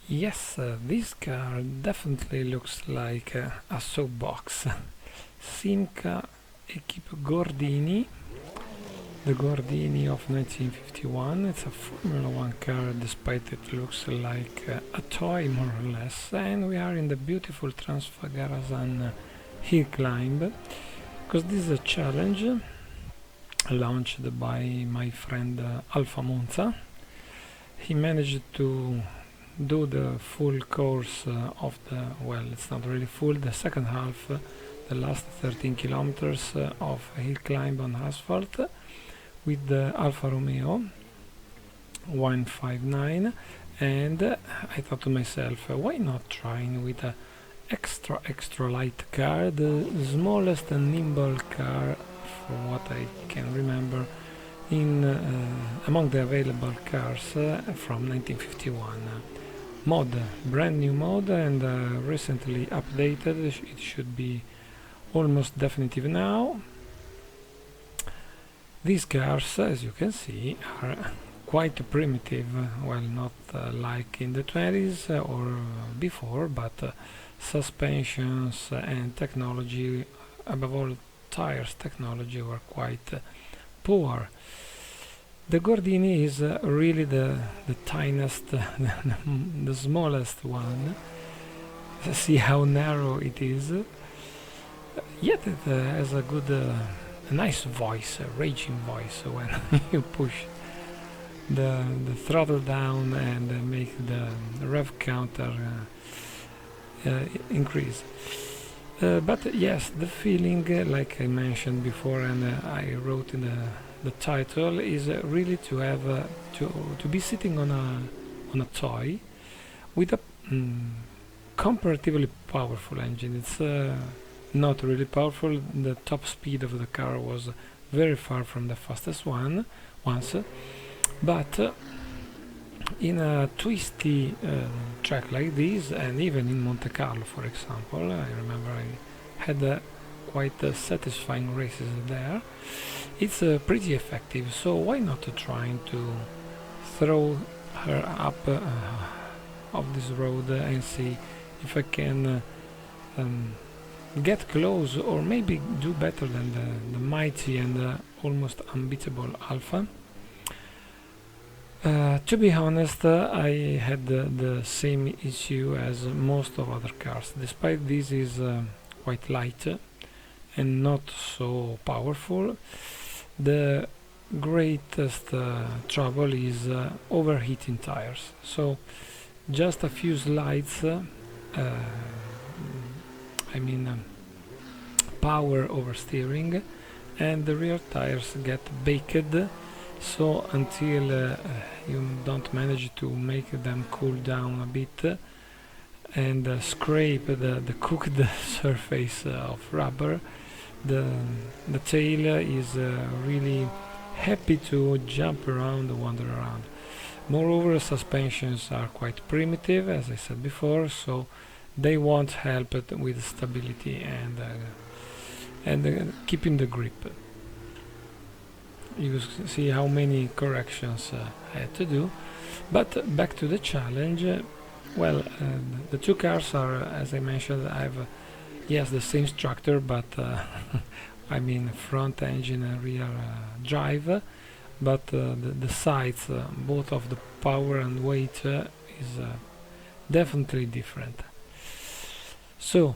Yes, this car definitely looks like a soapbox. Simca Equipe Gordini, the Gordini of 1951. It's a Formula One car, despite it looks like a toy more or less. And we are in the beautiful Tranfagarasan hill climb, because this is a challenge launched by my friend AlfaMonza. He managed to do the full course of the, well, it's not really full, the second half, the last 13 kilometers of hill climb on asphalt with the Alfa Romeo 159. And I thought to myself, why not trying with a extra light car, the smallest and nimble car for what I can remember in among the available cars from 1951. Mod, brand new mod, and recently updated. It should be almost definitive now. These cars, as you can see, are quite primitive, well, not like in the 20s or before, but suspensions and technology, above all tires technology, were quite poor. The Gordini is really the tiniest, the smallest one. See how narrow it is. Yet it has a good, a nice voice, a raging voice when you push the throttle down and make the rev counter increase. But yes, the feeling, like I mentioned before, and I wrote in the title, is really to have to be sitting on a toy with a comparatively powerful engine. It's not really powerful. The top speed of the car was very far from the fastest one once, but in a twisty track like this, and even in Monte Carlo, for example, I remember I had quite satisfying races there. It's pretty effective, so why not trying to throw her up off this road and see if I can get close, or maybe do better than the mighty and almost unbeatable Alfa. To be honest, I had the same issue as most of other cars. Despite this is quite light and not so powerful, the greatest trouble is overheating tires. So just a few slides, I mean power oversteering, and the rear tires get baked. So until you don't manage to make them cool down a bit and scrape the cooked surface of rubber, the tail is really happy to jump around and wander around. Moreover, suspensions are quite primitive, as I said before, so they won't help it with stability and keeping the grip. You see how many corrections I had to do. But back to the challenge. Well, the two cars are, as I mentioned, I have yes, the same structure, but I mean front engine and rear drive, but the sides, both of the power and weight, is definitely different. So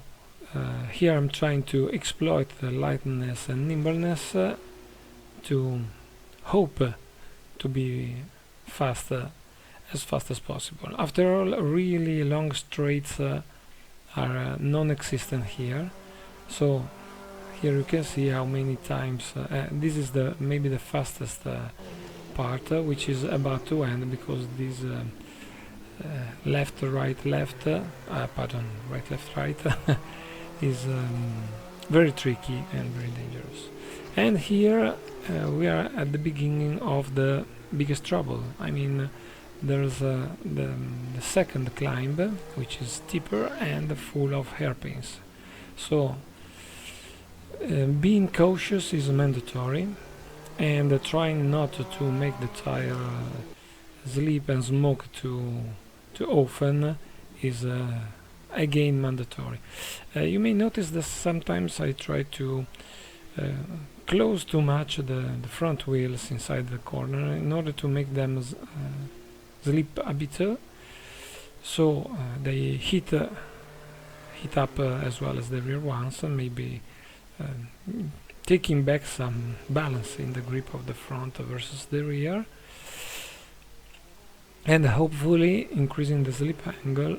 here I'm trying to exploit the lightness and nimbleness to hope to be fast, as fast as possible. After all, really long straights are non-existent here. So here you can see how many times this is the maybe the fastest part, which is about to end, because this left right left pardon, right left right is very tricky and very dangerous. And here we are at the beginning of the biggest trouble. I mean, there's the second climb, which is steeper and full of hairpins. So being cautious is mandatory, and trying not to make the tire sleep and smoke too to often is again mandatory. You may notice that sometimes I try to close too much the front wheels inside the corner in order to make them slip a bit, so they hit up as well as the rear ones, and maybe taking back some balance in the grip of the front versus the rear, and hopefully increasing the slip angle,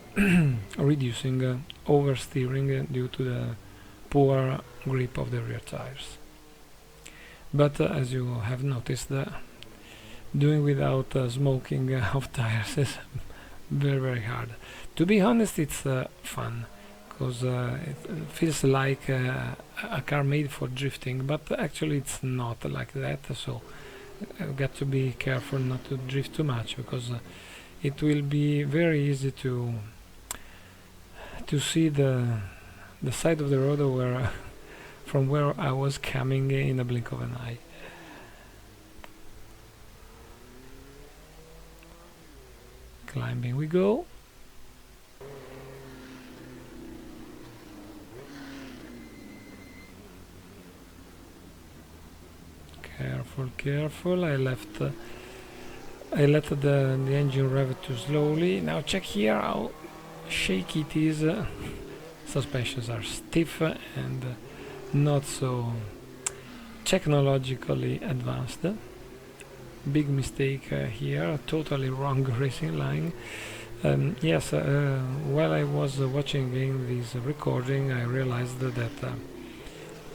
reducing oversteering due to the poor grip of the rear tires. But as you have noticed, doing without smoking of tires is very hard. To be honest, it's fun, because it feels like a car made for drifting, but actually it's not like that, so I've got to be careful not to drift too much, because it will be very easy to see the side of the road where from where I was coming in a blink of an eye. Climbing we go. Careful. I let the engine rev too slowly. Now check here how shaky it is. Suspensions are stiff and not so technologically advanced. Big mistake here, totally wrong racing line. Yes, while I was watching again this recording, I realized that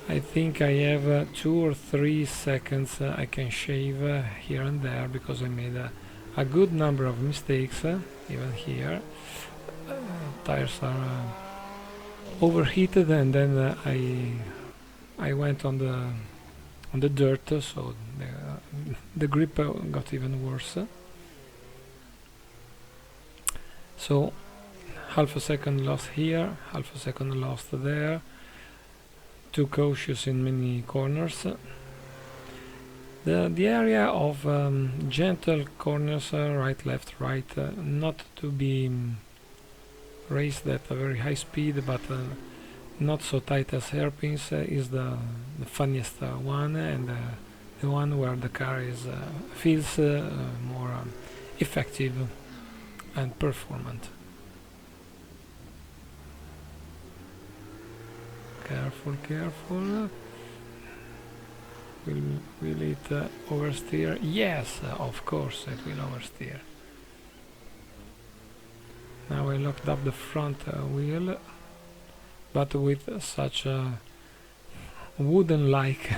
I think I have 2 or 3 seconds I can shave here and there, because I made a good number of mistakes, even here. Tires are overheated, and then I went on the dirt, so the grip got even worse. So half a second lost here, half a second lost there. Too cautious in many corners. The area of gentle corners, right, left, right, not to be raced at a very high speed, but not so tight as hairpins, is the funniest one, and the one where the car feels more effective and performant. Careful. Will it oversteer? Yes, of course it will oversteer. Now I locked up the front wheel, but with such wooden-like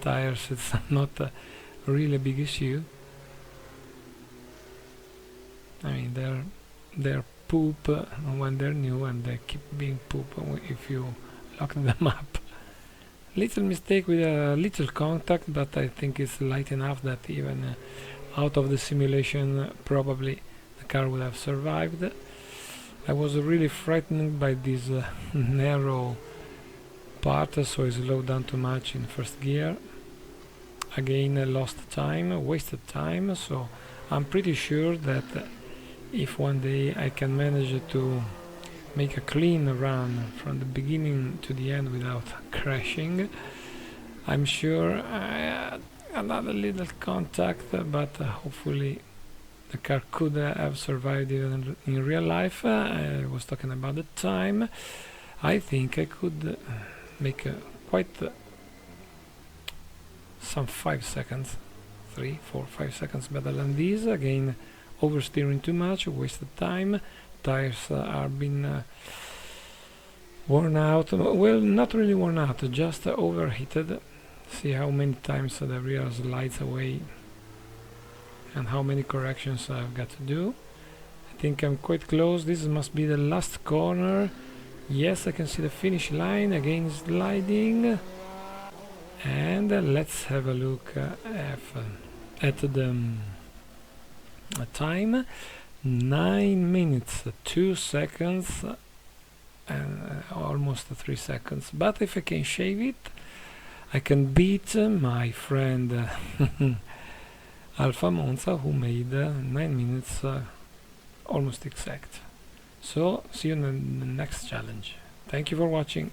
tires, it's not really a big issue. I mean, they're poop when they're new, and they keep being poop if you lock them up. Little mistake with a little contact, but I think it's light enough that even out of the simulation probably the car would have survived. I was really frightened by this narrow part, so I slowed down too much in first gear. Again, I lost time, wasted time, so I'm pretty sure that if one day I can manage to make a clean run from the beginning to the end without crashing, I'm sure another little contact, but hopefully the car could have survived even in real life. I was talking about the time. I think I could make quite some 5 seconds, 3, 4, 5 seconds better than this. Again, oversteering too much, wasted time. Tires are been worn out. Well, not really worn out, just overheated. See how many times the rear slides away and how many corrections I've got to do. I think I'm quite close. This must be the last corner. Yes, I can see the finish line. Again sliding. And let's have a look at the time. 9 minutes 2 seconds and almost 3 seconds. But if I can shave it, I can beat my friend AlfaMonza, who made 9 minutes almost exact. So see you in the next challenge. Thank you for watching.